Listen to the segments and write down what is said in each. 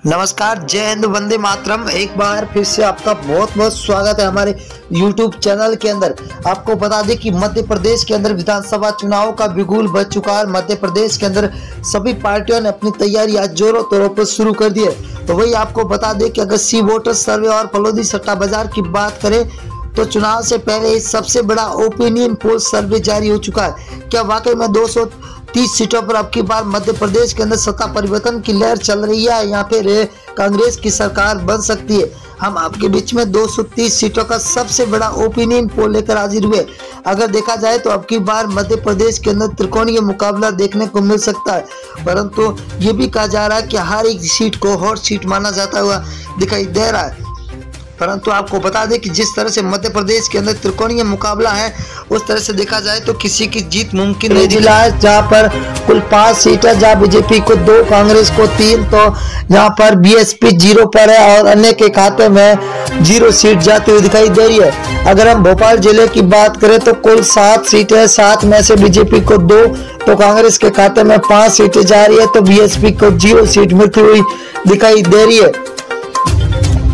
नमस्कार, जय हिंद, वंदे मातरम। एक बार फिर से आपका बहुत बहुत स्वागत है हमारे YouTube चैनल के अंदर। आपको बता दें कि मध्य प्रदेश के अंदर विधानसभा चुनाव का बिगुल बज चुका है। मध्य प्रदेश के अंदर सभी पार्टियों ने अपनी तैयारी आज जोरों तौरों पर शुरू कर दी है। तो वही आपको बता दें कि अगर सी वोटर सर्वे और फलोदी सट्टा बाजार की बात करें तो चुनाव से पहले सबसे बड़ा ओपिनियन पोल सर्वे जारी हो चुका है। क्या वाकई में 230 सीटों पर अब की बार मध्य प्रदेश के अंदर सत्ता परिवर्तन की लहर चल रही है या फिर कांग्रेस की सरकार बन सकती है? हम आपके बीच में 230 सीटों का सबसे बड़ा ओपिनियन पोल लेकर हाजिर हुए। अगर देखा जाए तो अब की बार मध्य प्रदेश के अंदर त्रिकोणीय मुकाबला देखने को मिल सकता है, परंतु ये भी कहा जा रहा है कि हर एक सीट को हॉट सीट माना जाता हुआ दिखाई दे रहा है। परंतु आपको बता दें कि जिस तरह से मध्य प्रदेश के अंदर त्रिकोणीय मुकाबला है, उस तरह से देखा जाए तो किसी की जीत मुमकिन नहीं। जिला है जहाँ पर कुल 5 सीट है, जहाँ बीजेपी को 2, कांग्रेस को 3, तो यहाँ पर बीएसपी 0 पर है और अन्य के खाते में 0 सीट जाती हुई दिखाई दे रही है। अगर हम भोपाल जिले की बात करें तो कुल 7 सीटें है, 7 में से बीजेपी को 2, तो कांग्रेस के खाते में 5 सीटें जा रही है, तो बीएसपी को 0 सीट मिलती हुई दिखाई दे रही है।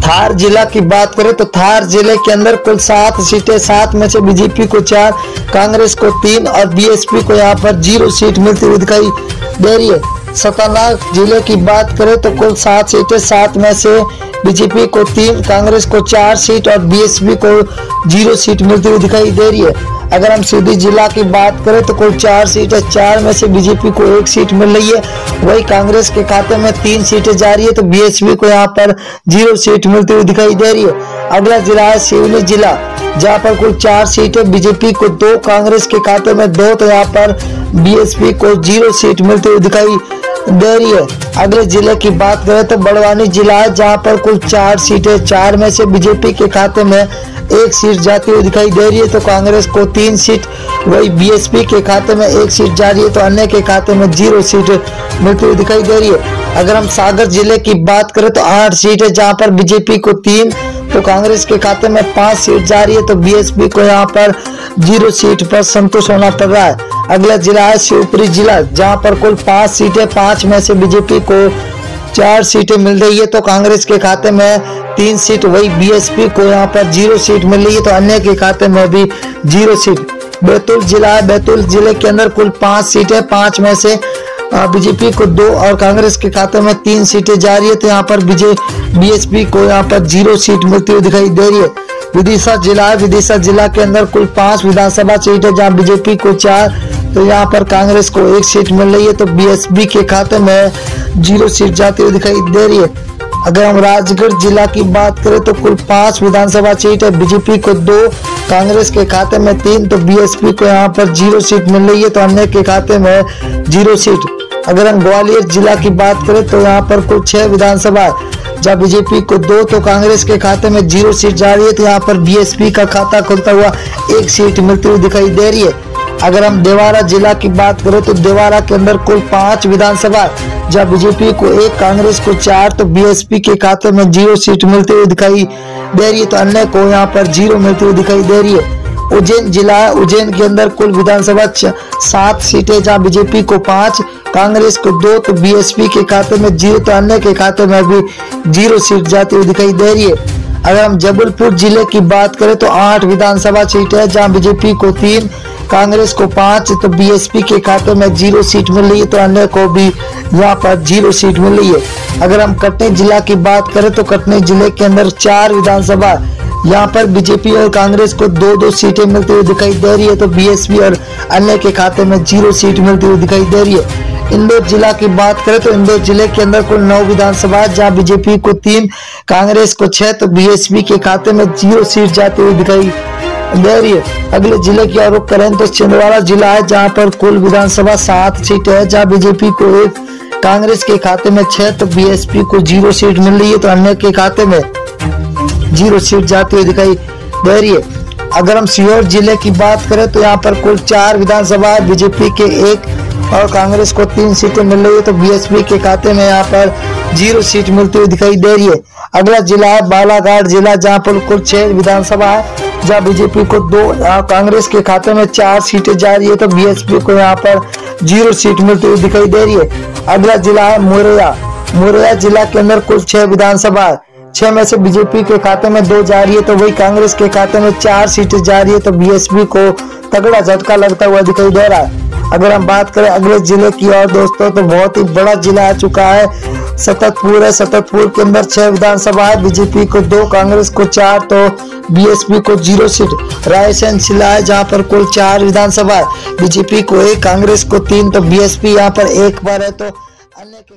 धार जिला की बात करें तो धार जिले के अंदर कुल 7 सीटें, 7 में से बीजेपी को 4, कांग्रेस को 3 और बीएसपी को यहाँ पर 0 सीट मिलती हुई दिखाई दे रही है। सताना जिले की बात करें तो कुल 7 सीटें, 7 में से बीजेपी को 3, कांग्रेस को 4 सीट और बीएसपी को 0 सीट मिलती हुई दिखाई दे रही है। अगर हम सीधी जिला की बात करें तो कुल 4 सीट है, 4 में से बीजेपी को 1 सीट मिल रही है, वही कांग्रेस के खाते में 3 सीटें जा रही है, तो बीएसपी को यहाँ पर 0 सीट मिलती हुई दिखाई दे रही है। अगला जिला है सिवनी जिला, जहाँ पर कुल 4 सीटें, बीजेपी को 2, कांग्रेस के खाते में 2, तो यहाँ पर बीएसपी को 0 सीट मिलती हुई दिखाई दे रही है। अगले जिले की बात करें तो बड़वानी जिला है, जहाँ पर कुल 4 सीटें, 4 में से बीजेपी के खाते में 1 सीट जाती हुई दिखाई दे रही है, तो कांग्रेस को 3 सीट, वही बीएसपी के खाते में 1 सीट जा रही है, तो अन्य के खाते में 0 सीट मिलती हुई दिखाई दे रही है। अगर हम सागर जिले की बात करें तो 8 सीट है, जहाँ पर बीजेपी को 3, तो कांग्रेस के खाते में 5 सीट जा रही है, तो बीएसपी को यहाँ पर 0 सीट पर संतुष्ट होना पड़ रहा है। अगला जिला है शिवपुरी जिला, जहाँ पर कुल 5 सीटें, 5 में से बीजेपी को 4 सीटें मिल रही है, तो कांग्रेस के खाते में 3 सीट, वही बीएसपी को यहाँ पर 0 सीट मिल रही है, तो अन्य के खाते में भी 0 सीट। बैतूल जिला है, बैतूल जिले के अंदर कुल 5 सीटें, 5 में से बीजेपी को 2 और कांग्रेस के खाते में 3 सीटें जा रही है, तो यहाँ पर बीएसपी को यहाँ पर 0 सीट मिलती हुई दिखाई दे रही है। विदिशा जिला है, विदिशा जिला के अंदर कुल 5 विधानसभा सीट है, जहाँ बीजेपी को 4, तो यहाँ पर कांग्रेस को 1 सीट मिल रही है, तो बीएसपी के खाते में 0 सीट जाती हुई दिखाई दे रही है। अगर हम राजगढ़ जिला की बात करें तो कुल 5 विधानसभा सीट है, बीजेपी को 2, कांग्रेस के खाते में 3, तो बीएसपी को यहाँ पर 0 सीट मिल रही है, तो अन्य के खाते में 0 सीट। अगर हम ग्वालियर जिला की बात करें तो यहाँ पर कुल 6 विधानसभा है, जहाँ बीजेपी को 2, तो कांग्रेस के खाते में 0 सीट जा रही है, तो यहाँ पर बीएसपी का खाता खुलता हुआ 1 सीट मिलती हुई दिखाई दे रही है। अगर हम देवारा जिला की बात करें तो देवारा के अंदर कुल 5 विधानसभा, जहाँ बीजेपी को 1, कांग्रेस को 4, तो बीएसपी के खाते में 0 सीट मिलती हुई दिखाई दे रही है, तो अन्य को यहाँ पर 0 मिलती हुई दिखाई दे रही है। उज्जैन जिला है, उज्जैन के अंदर कुल विधानसभा 7 सीटें, जहाँ बीजेपी को 5, कांग्रेस को 2, तो बीएसपी के खाते में 0, तो अन्य के खाते में भी 0 सीट जाती हुई दिखाई दे रही है। अगर हम जबलपुर जिले की बात करें तो 8 विधानसभा सीट है, जहाँ बीजेपी को 3, कांग्रेस को 5, तो बीएसपी के खाते में 0 सीट मिल रही है, तो अन्य को भी यहाँ पर 0 सीट मिल रही है। अगर हम कटनी जिला की बात करें तो कटनी जिले के अंदर 4 विधानसभा, यहाँ पर बीजेपी और कांग्रेस को 2-2 सीटें मिलती हुई दिखाई दे रही है, तो बीएसपी और अन्य के खाते में 0 सीट मिलती हुई दिखाई दे रही है। इंदौर जिला की बात करें तो इंदौर जिले के अंदर कुल 9 विधानसभा, जहाँ बीजेपी को 3, कांग्रेस को 6, तो बीएसपी के खाते में 0 सीट जाती हुई दिखाई दे रही है। अगले जिले की ओर रुख करें तो छिंदवाड़ा जिला है, जहाँ पर कुल विधानसभा 7 सीटें है, जहाँ बीजेपी को 1, कांग्रेस के खाते में 6, तो बीएसपी को 0 सीट मिल रही है, तो अन्य के खाते में 0 सीट जाती हुई दिखाई दे रही है। अगर हम सीहोर जिले की बात करें तो यहाँ पर कुल 4 विधानसभा, बीजेपी के 1 और कांग्रेस को 3 सीटें मिल रही है, तो बीएसपी के खाते में यहाँ पर 0 सीट मिलती हुई दिखाई दे रही है। अगला जिला है बालाघाट जिला, जहाँ पर कुल 6 विधानसभा है, जहाँ बीजेपी को 2, कांग्रेस के खाते में 4 सीटें जा रही है, तो बीएसपी को यहाँ पर 0 सीट मिलती हुई दिखाई दे रही है। अगला जिला है मोरैया, मुरैना जिला के अंदर कुल 6 विधानसभा, 6 में से बीजेपी के खाते में 2 जा रही है, तो वही कांग्रेस के खाते में 4 सीटें जा रही है, तो बीएसपी को तगड़ा झटका लगता हुआ दिखाई दे रहा है। अगर हम बात करें अगले जिले की और दोस्तों, तो बहुत ही बड़ा जिला आ चुका है, सततपुर है। सततपुर के अंदर 6 विधानसभा है, बीजेपी को 2, कांग्रेस को 4, तो बीएसपी को 0 सीट। रायसेन जिला है जहां पर कुल 4 विधानसभा है, बीजेपी को 1, कांग्रेस को 3, तो बीएसपी यहां पर 1 पर है। तो अन्य के